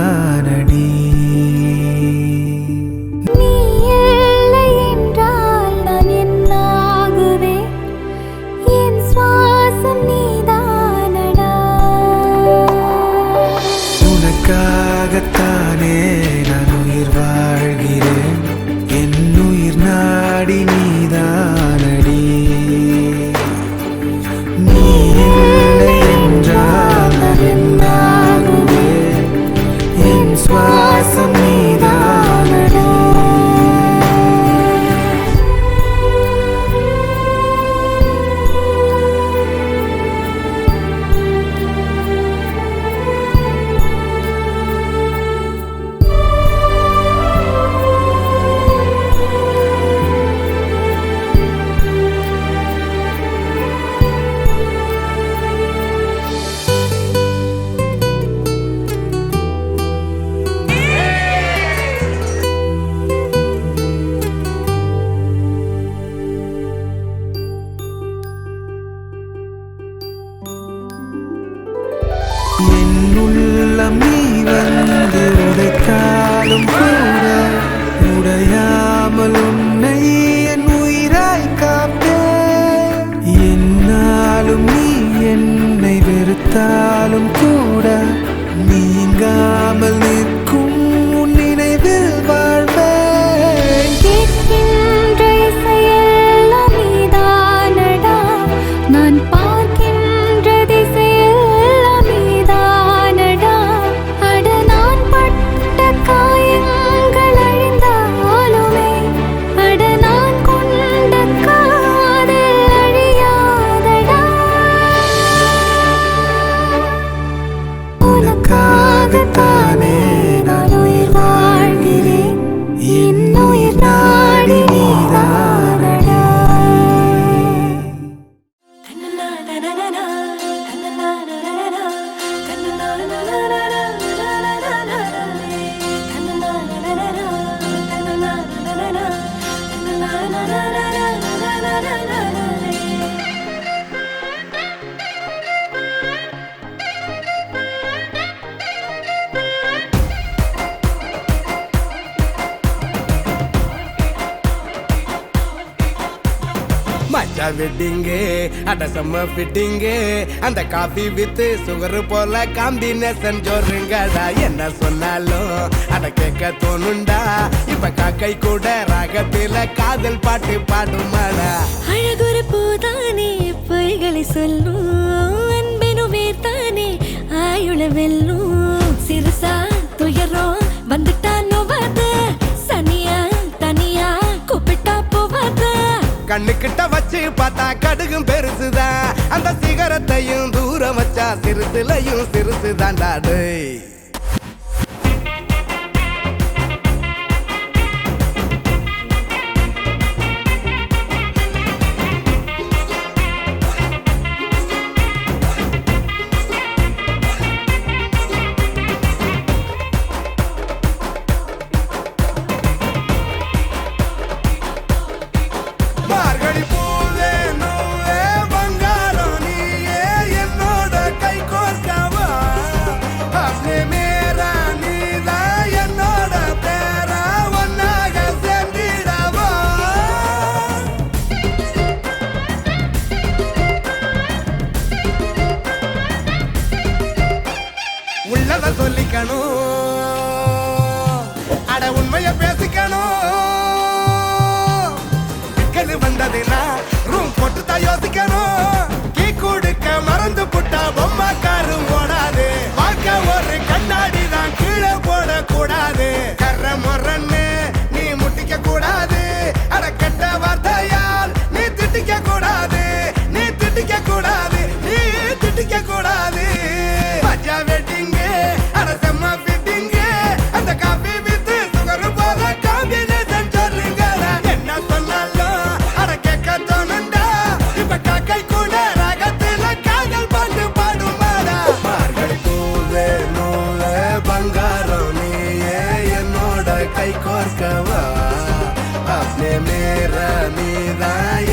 நீதானடி. உனக்காகத்தானே நான் உயிர் வாழ்கிறேன், என் உயிர் நாடி நீதானடி. நீ இல்லை என்றால் நான் என்னாகுவேன், என் சுவாசம் நீதானடி. என் உள்ளம் நீ வந்து உடைத்தாலும் கூட உடையாமல் உன்னை என் உயிராய் காப்பேன். என்னாலும் நீ என்னை வெறுத்தாலும் கூட நீங்காமல் நிற்கும் உன் நினைவில் வாழ்வேன். உனக்காகத்தானே நான் உயிர் வாழ்கிறேன், என் உயிர் நாடி நீதானடி. மச்சா வெட்டிங்கு அட செம்ம ஃபிட்டிங்கு, அந்த காஃபி வித் சுகர் போல காம்பினேஷன் ஜோருங்கடா. என்ன சொன்னாலும் அட கேட்க தோணுண்டா, இப்ப காக்கை கூட ராகத்தில காதல் பாட்டு பாடுமாடா. அழகுரு பூதானே பொய்களை சொல்லும், அன்பெனு வேர்த்தானே ஆயுள வெல்லும். சிறுசா துயரம் வந்துட்டா நோவாத, சனியா தனியா கூப்பிட்டா போவாத. கண்ணுக்கிட்ட வச்சு பார்த்தா கடுகும் பெருசுதான், அந்த சிகரத்தையும் தூரம் வச்சா சிறுசுலையும் சிறுசு தாண்டாடு. உள்ளத சொல்லிக்கணும், அட உண்மைய பேசிக்கணும். சிக்கல் வந்ததுன்னா ரூம் போட்டு தான் யோசிக்கணும். கீ கொடுக்க மறந்து புட்டா பொம்மாக்காரு ஓடாது. வாழ்க்கை ஒரு கண்ணாடி தான், கீழே போடக்கூடாது. கர்ற முறன்னு நீ முட்டிக்க கூடாது, அட கெட்ட வார்த்தையால் நீ திட்டிக்க கூடாது. நீ திட்டிக்க கூடாது, நீ திட்டிக்க கூடாது. மஜா வெட்டிங்க அட செம்ம ஃபிட்டிங்க, அந்த காஃபி வித் சுகர் போல காம்பினேஷன் சொல்லுங்கடா. என்ன சொன்னாலும் அட கேட்க தோணுண்டா, இப்ப காக்கை கூட ராகத்துல காதல் பாட்டு பாடுமாடா. மார்கழி பூவே நூலே பங்காரம் நீயே என்னோட கை கோர்க்கவா, அப்பே மேரா நீதான்